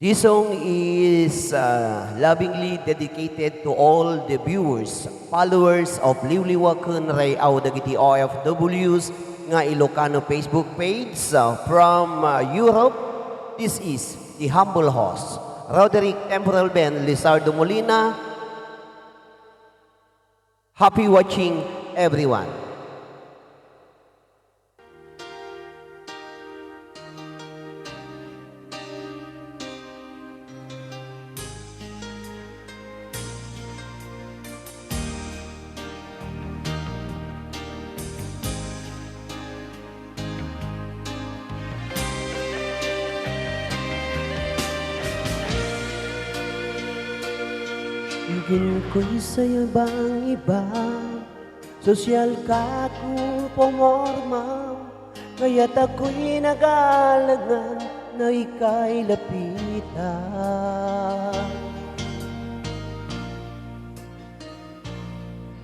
This song is lovingly dedicated to all the viewers, followers of Liwliwakan Rayaw dagiti OFWs nga Ilocano Facebook page from Europe. This is the humble host, Roderick Temporal Ben Lizardo Molina. Happy watching, everyone. Igin ko'y sayabang iba, sosyal ka kung pumorma, kaya't ako'y nag-aalagan na ika'y lapitan.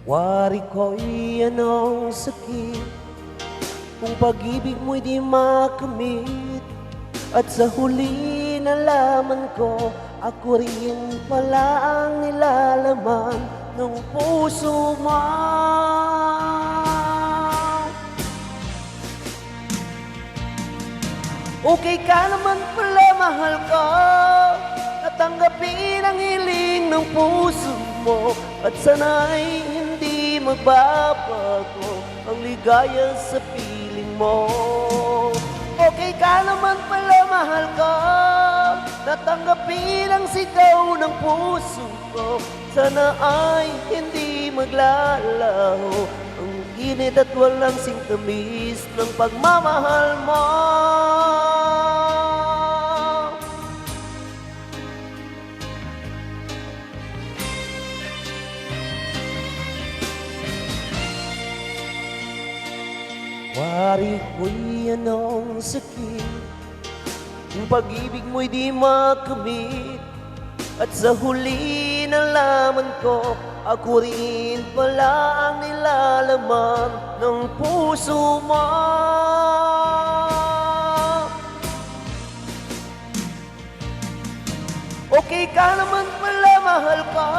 Wari ko'y anong sakit, kung pag-ibig mo'y di makamit, at sa huli nalaman ko, ako rin pala ang nilalaman ng puso mo. Okay ka naman pala, mahal ko, natanggapin ang hiling ng puso mo, at sana'y hindi magbabago ang ligaya sa piling mo. Okay ka naman pala, mahal ko, natanggapin ang sigaw ng puso ko, sana ay hindi maglalaho ang init at walang singtamis ng pagmamahal mo. Wari ko'y anong sakit, kung pag-ibig mo'y di makamit, at sa huli nalaman ko, ako rin pala ang nilalaman ng puso mo. Okay ka naman pala, mahal ko,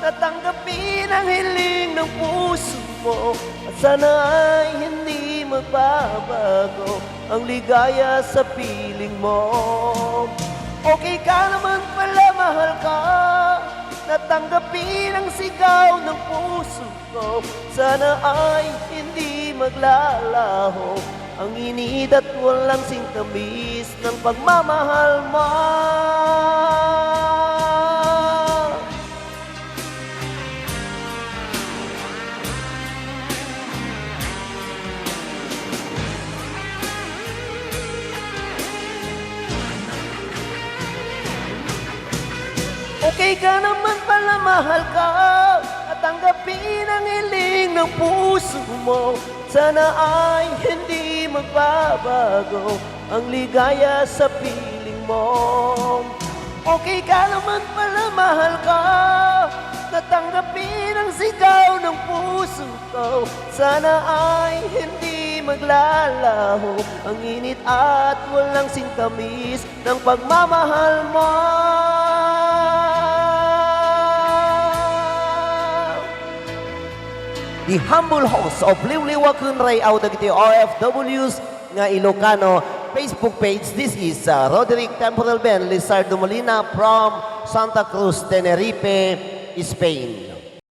natanggapin ang hiling ng puso mo, at sana ay hindi magbabago ang ligaya sa piling mo. Okay ka naman pala, mahal ka, natanggapin ang sigaw ng puso ko, sana ay hindi maglalaho ang init at walang singtamis ng pagmamahal mo. Okay ka naman pala, mahal ka, natanggapin ang hiling ng puso mo, sana ay hindi magbabago ang ligaya sa piling mo. Okay ka naman pala, mahal ka, natanggapin ang sigaw ng puso ko, sana ay hindi maglalaho ang init at walang singtamis ng pagmamahal mo. The humble host of Liwliwakan Rayaw dagiti OFWs nga Ilocano Facebook page. This is Roderick Temporal Ben Lizardo Molina from Santa Cruz, Tenerife, Spain.